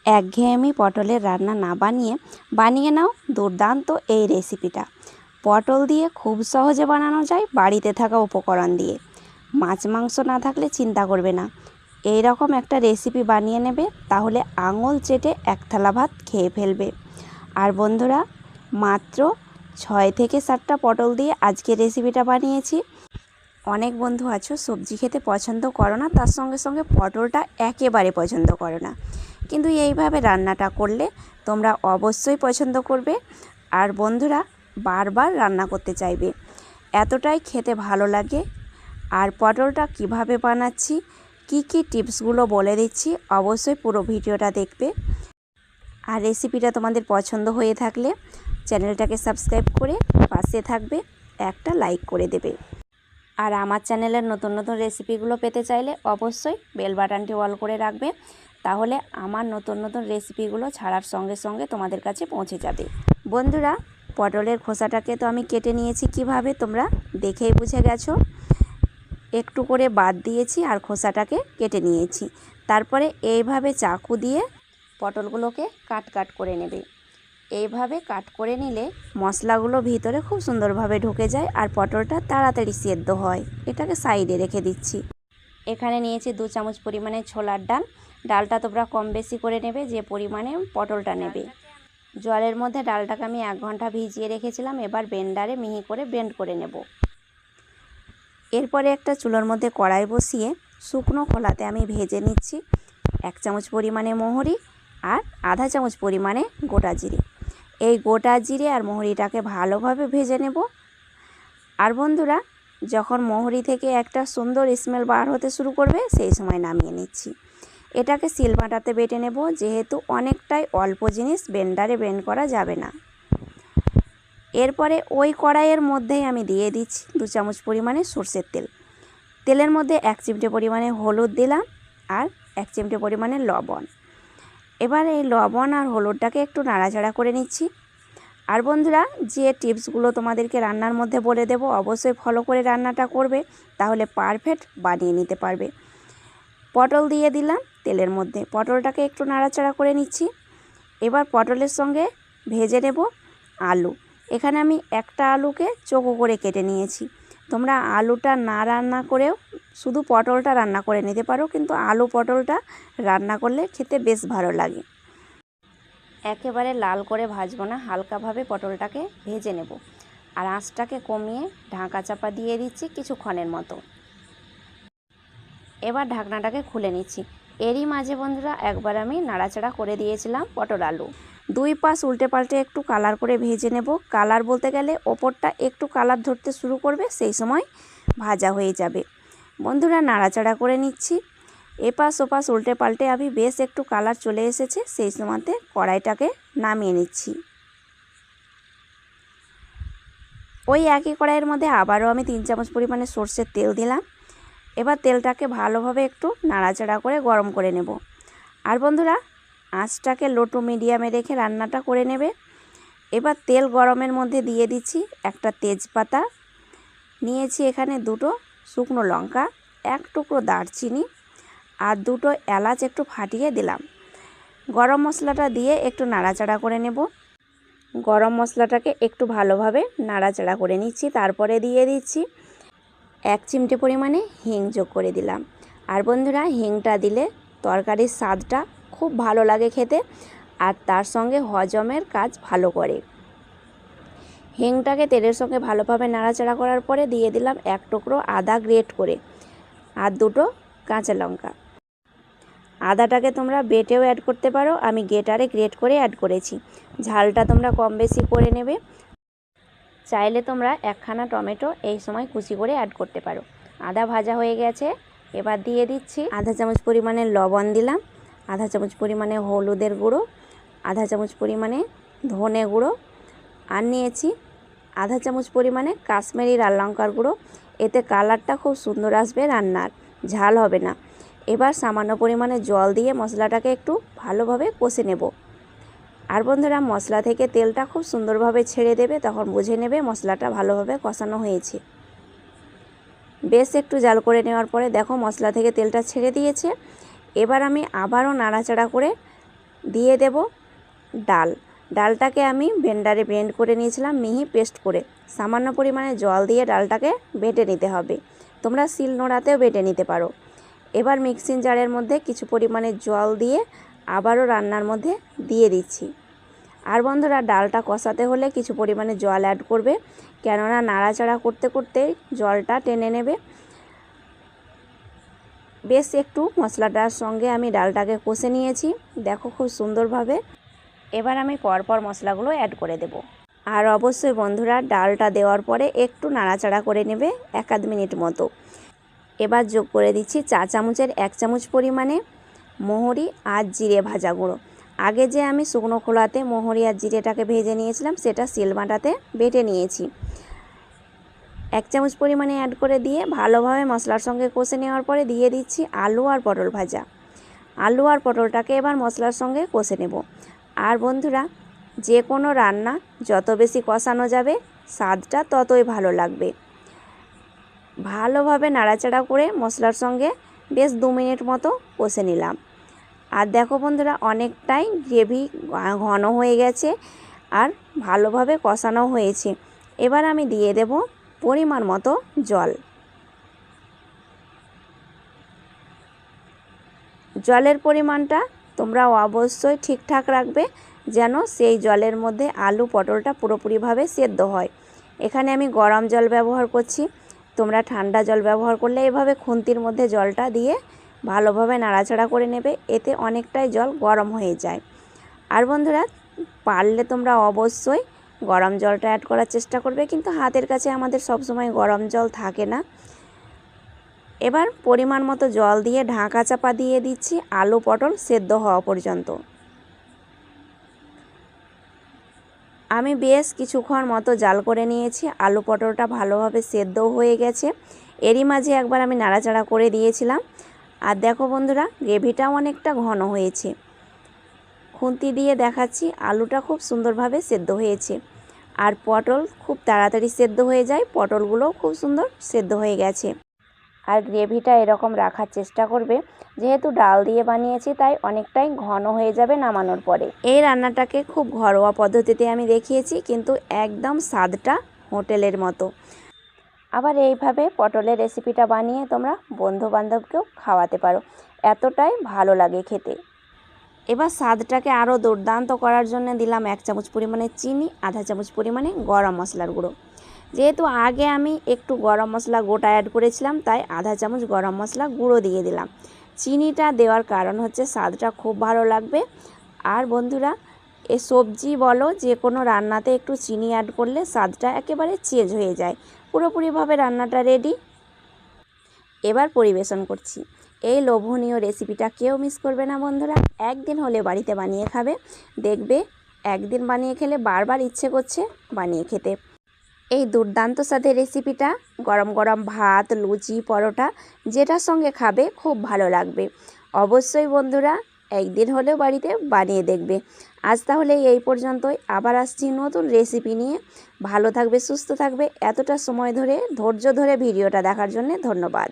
একঘেয়েমি পটলের রান্না না বানিয়ে নাও দুর্দান্ত এই রেসিপিটা। পটল দিয়ে খুব সহজে বানানো যায় বাড়িতে থাকা উপকরণ দিয়ে। মাছ মাংস না থাকলে চিন্তা করবে না, এই রকম একটা রেসিপি বানিয়ে নেবে, তাহলে আঙুল চেটে এক থালা ভাত খেয়ে ফেলবে। আর বন্ধুরা, মাত্র 6 থেকে 7টা পটল দিয়ে আজকে রেসিপিটা বানিয়েছি। অনেক বন্ধু আছো সবজি খেতে পছন্দ করো না, তার সঙ্গে সঙ্গে পটলটা একেবারে পছন্দ করো না, কিন্তু এইভাবে রান্নাটা করলে তোমরা অবশ্যই পছন্দ করবে। আর বন্ধুরা, বারবার রান্না করতে চাইবে, এতটাই খেতে ভালো লাগে। আর পটলটা কিভাবে বানাচ্ছি, কি টিপসগুলো বলে দিচ্ছি, অবশ্যই পুরো ভিডিওটা দেখবে। আর রেসিপিটা তোমাদের পছন্দ হয়ে থাকলে চ্যানেলটাকে সাবস্ক্রাইব করে পাশে থাকবে, একটা লাইক করে দেবে। আর আমার চ্যানেলের নতুন নতুন রেসিপিগুলো পেতে চাইলে অবশ্যই বেল বাটনটি অল করে রাখবে, তাহলে আমার নতুন নতুন রেসিপিগুলো ছাড়ার সঙ্গে সঙ্গে তোমাদের কাছে পৌঁছে যাবে। বন্ধুরা, পটলের খোসাটাকে তো আমি কেটে নিয়েছি, কিভাবে তোমরা দেখেই বুঝে গেছো। একটু করে বাদ দিয়েছি আর খোসাটাকে কেটে নিয়েছি। তারপরে এইভাবে চাকু দিয়ে পটলগুলোকে কাট করে নেবে। এইভাবে কাট করে নিলে মশলাগুলো ভিতরে খুব সুন্দরভাবে ঢুকে যায় আর পটলটা তাড়াতাড়ি সেদ্ধ হয়। এটাকে সাইডে রেখে দিচ্ছি। এখানে নিয়েছি 2 চামচ পরিমাণে ছোলার ডাল। ডালটা তোমরা কম বেশি করে নেবে যে পরিমাণে পটলটা নেবে। জলের মধ্যে ডালটাকে আমি 1 ঘন্টা ভিজিয়ে রেখেছিলাম। এবার ব্লেন্ডারে মিহি করে ব্লেন্ড করে নেব। এরপরে একটা চুলোর মধ্যে কড়াই বসিয়ে শুকনো খোলাতে আমি ভেজে নিচ্ছি 1 চামচ পরিমাণে মৌরি আর আধা চামচ পরিমাণে গোটা জিরে। এই গোটা জিরে আর মৌরিটাকে ভালোভাবে ভেজে নেব। আর বন্ধুরা, যখন মৌরি থেকে একটা সুন্দর স্মেল বার হতে শুরু করবে, সেই সময় নামিয়ে নিচ্ছি। এটাকে শিলবাটাতে বেটে নেব, যেহেতু অনেকটাই অল্প জিনিস ব্লেন্ডারে ব্লেন্ড করা যাবে না। এরপরে ওই কড়াইয়ের মধ্যেই আমি দিয়ে দিচ্ছি 2 চামচ পরিমাণে সরষের তেল। তেলের মধ্যে 1 চিমটে পরিমাণে হলুদ দিলাম আর 1 চিমটে পরিমাণে লবণ। এবার এই লবণ আর হলুদটাকে একটু নাড়াচাড়া করে নিচ্ছি। আর বন্ধুরা, যে টিপসগুলো তোমাদেরকে রান্নার মধ্যে বলে দেব, অবশ্যই ফলো করে রান্নাটা করবে, তাহলে পারফেক্ট বানিয়ে নিতে পারবে। পটল দিয়ে দিলাম তেলের মধ্যে, পটলটাকে একটু নাড়াচাড়া করে নিচ্ছি। এবার পটলের সঙ্গে ভেজে নেব আলু। এখানে আমি একটা আলুকে চৌকো করে কেটে নিয়েছি। তোমরা আলুটা না রান্না করেও শুধু পটলটা রান্না করে নিতে পারো, কিন্তু আলু পটলটা রান্না করলে খেতে বেশ ভালো লাগে। একেবারে লাল করে ভাজবো না, হালকাভাবে পটলটাকে ভেজে নেব। আর আঁচটাকে কমিয়ে ঢাকা চাপা দিয়ে দিচ্ছি কিছুক্ষণের মতো। এবার ঢাকনাটাকে খুলে নিচ্ছি। এরই মাঝে বন্ধুরা, একবার আমি নাড়াচাড়া করে দিয়েছিলাম পটল আলু। 2 পাশ উল্টে পাল্টে একটু কালার করে ভেজে নেব। কালার বলতে গেলে ওপরটা একটু কালার ধরতে শুরু করবে, সেই সময় ভাজা হয়ে যাবে। বন্ধুরা, নাড়াচাড়া করে নিচ্ছি। এপাশ ওপাশ উল্টে পাল্টে আমি বেশ একটু কালার চলে এসেছে, সেই সময়তে কড়াইটাকে নামিয়ে নিচ্ছি। ওই একই কড়াইয়ের মধ্যে আবারও আমি 3 চামচ পরিমাণে সরষের তেল দিলাম। এবার তেলটাকে ভালোভাবে একটু নাড়াচাড়া করে গরম করে নেব। আর বন্ধুরা, আঁচটাকে লো টু মিডিয়ামে রেখে রান্নাটা করে নেবে। এবার তেল গরমের মধ্যে দিয়ে দিচ্ছি একটা তেজপাতা, নিয়েছি এখানে 2টো শুকনো লঙ্কা, 1 টুকরো দারচিনি আর 2টো এলাচ একটু ফাটিয়ে দিলাম। গরম মশলাটা দিয়ে একটু নাড়াচাড়া করে নেব। গরম মশলাটাকে একটু ভালোভাবে নাড়াচাড়া করে নিচ্ছি। তারপরে দিয়ে দিচ্ছি 1 চিমটে পরিমাণে হিং যোগ করে দিলাম। আর বন্ধুরা, হিংটা দিলে তরকারির স্বাদটা খুব ভালো লাগে খেতে, আর তার সঙ্গে হজমের কাজ ভালো করে। হিংটাকে তেলের সঙ্গে ভালোভাবে নাড়াচাড়া করার পরে দিয়ে দিলাম 1 টুকরো আদা গ্রেট করে আর 2টো কাঁচা লঙ্কা। আদাটাকে তোমরা বেটেও অ্যাড করতে পারো, আমি গ্রেটারে গ্রেট করে অ্যাড করেছি। ঝালটা তোমরা কম বেশি করে নেবে। চাইলে তোমরা 1খানা টমেটো এই সময় কুচি করে অ্যাড করতে পারো। আদা ভাজা হয়ে গেছে। এবার দিয়ে দিচ্ছি আধা চামচ পরিমাণে লবণ দিলাম, আধা চামচ পরিমাণে হলুদের গুঁড়ো, আধা চামচ পরিমাণে ধনে গুঁড়ো, আর নিয়েছি আধা চামচ পরিমাণে কাশ্মীরি লাল লঙ্কার গুঁড়ো। এতে কালারটা খুব সুন্দর আসবে, রান্নার ঝাল হবে না। এবার সামান্য পরিমাণে জল দিয়ে মশলাটাকে একটু ভালোভাবে কষে নেব। আর বন্ধুরা, মশলা থেকে তেলটা খুব সুন্দরভাবে ছেড়ে দেবে, তখন বুঝে নেবে মশলাটা ভালোভাবে কষানো হয়েছে। বেশ একটু জাল করে নেওয়ার পরে দেখো মশলা থেকে তেলটা ছেড়ে দিয়েছে। এবার আমি আবারও নাড়াচাড়া করে দিয়ে দেব ডাল। ডালটাকে আমি ব্লেন্ডারে ব্লেন্ড করে নিয়েছিলাম মিহি পেস্ট করে। সামান্য পরিমাণে জল দিয়ে ডালটাকে বেটে নিতে হবে, তোমরা শিলনোড়াতেও বেটে নিতে পারো। এবার মিক্সিং জারের মধ্যে কিছু পরিমাণে জল দিয়ে আবারও রান্নার মধ্যে দিয়ে দিচ্ছি। আর বন্ধুরা, ডালটা কষাতে হলে কিছু পরিমাণে জল অ্যাড করবে, কেননা নাড়াচাড়া করতে করতে জলটা টেনে নেবে। বেশ একটু মশলাটার সঙ্গে আমি ডালটাকে কষে নিয়েছি, দেখো খুব সুন্দরভাবে। এবার আমি পরপর মশলাগুলো অ্যাড করে দেব। আর অবশ্যই বন্ধুরা, ডালটা দেওয়ার পরে একটু নাড়াচাড়া করে নেবে 1-2 মিনিট মতো। এবার যোগ করে দিচ্ছি 4 চামচের 1 চামচ পরিমাণে মৌরি আর জিরে ভাজা গুঁড়ো। আগে যে আমি শুকনো খোলাতে মৌরি আর জিরেটাকে ভেজে নিয়েছিলাম, সেটা শিলবাটাতে বেটে নিয়েছি। 1 চামচ পরিমাণে অ্যাড করে দিয়ে ভালোভাবে মশলার সঙ্গে কষে নেওয়ার পরে দিয়ে দিচ্ছি আলু আর পটল ভাজা। আলু আর পটলটাকে এবার মশলার সঙ্গে কষে নেব। আর বন্ধুরা, যে কোনো রান্না যত বেশি কষানো যাবে স্বাদটা ততই ভালো লাগবে। ভালোভাবে নাড়াচাড়া করে মশলার সঙ্গে বেশ 2 মিনিট মতো কষে নিলাম। আর দেখো বন্ধুরা, অনেকটাই গ্রেভি ঘন হয়ে গেছে আর ভালোভাবে কষানো হয়েছে। এবার আমি দিয়ে দেব পরিমাণ মতো জল। জলের পরিমাণটা তোমরা অবশ্যই ঠিকঠাক রাখবে, যেন সেই জলের মধ্যে আলু পটলটা পুরোপুরিভাবে সেদ্ধ হয়। এখানে আমি গরম জল ব্যবহার করছি, তোমরা ঠান্ডা জল ব্যবহার করলে এভাবে খুন্তির মধ্যে জলটা দিয়ে ভালোভাবে নাড়াচাড়া করে নেবে, এতে অনেকটাই জল গরম হয়ে যায়। আর বন্ধুরা, পারলে তোমরা অবশ্যই গরম জলটা অ্যাড করার চেষ্টা করবে, কিন্তু হাতের কাছে আমাদের সব সময় গরম জল থাকে না। এবার পরিমাণ মতো জল দিয়ে ঢাকা চাপা দিয়ে দিচ্ছি আলু পটল সেদ্ধ হওয়া পর্যন্ত। আমি বেশ কিছুক্ষণ মতো জাল করে নিয়েছি, আলু পটলটা ভালোভাবে সেদ্ধ হয়ে গেছে। এরই মাঝে একবার আমি নাড়াচাড়া করে দিয়েছিলাম। আর দেখো বন্ধুরা, গ্রেভিটাও অনেকটা ঘন হয়েছে। খুন্তি দিয়ে দেখাচ্ছি, আলুটা খুব সুন্দরভাবে সেদ্ধ হয়েছে। আর পটল খুব তাড়াতাড়ি সেদ্ধ হয়ে যায়, পটলগুলোও খুব সুন্দর সেদ্ধ হয়ে গেছে। আর গ্রেভিটা এরকম রাখার চেষ্টা করবে, যেহেতু ডাল দিয়ে বানিয়েছি তাই অনেকটাই ঘন হয়ে যাবে নামানোর পরে। এই রান্নাটাকে খুব ঘরোয়া পদ্ধতিতে আমি দেখিয়েছি, কিন্তু একদম স্বাদটা হোটেলের মতো। আবার এইভাবে পটলের রেসিপিটা বানিয়ে তোমরা বন্ধুবান্ধবকেও খাওয়াতে পারো, এতটাই ভালো লাগে খেতে। এবার স্বাদটাকে আরও দুর্দান্ত করার জন্য দিলাম 1 চামচ পরিমাণে চিনি, আধা চামচ পরিমাণে গরম মশলার গুঁড়ো। যেহেতু আগে আমি একটু গরম মশলা গোটা অ্যাড করেছিলাম, তাই আধা চামচ গরম মশলা গুঁড়ো দিয়ে দিলাম। চিনিটা দেওয়ার কারণ হচ্ছে স্বাদটা খুব ভালো লাগবে। আর বন্ধুরা, এ সবজি বলো যে কোনো রান্নাতে একটু চিনি অ্যাড করলে স্বাদটা একেবারে চেঞ্জ হয়ে যায়। পুরোপুরিভাবে রান্নাটা রেডি। এবার পরিবেশন করছি। এই লোভনীয় রেসিপিটা কেউ মিস করবে না বন্ধুরা, একদিন হলে বাড়িতে বানিয়ে খাবে, দেখবে একদিন বানিয়ে খেলে বারবার ইচ্ছে করছে বানিয়ে খেতে। এই দুর্দান্ত স্বাদের রেসিপিটা গরম গরম ভাত, লুচি, পরোটা যেটার সঙ্গে খাবে খুব ভালো লাগবে। অবশ্যই বন্ধুরা, একদিন হলেও বাড়িতে বানিয়ে দেখবে। আজ তাহলে এই পর্যন্তই, আবার আসছি নতুন রেসিপি নিয়ে। ভালো থাকবে, সুস্থ থাকবে। এতটা সময় ধরে ধৈর্য ধরে ভিডিওটা দেখার জন্য ধন্যবাদ।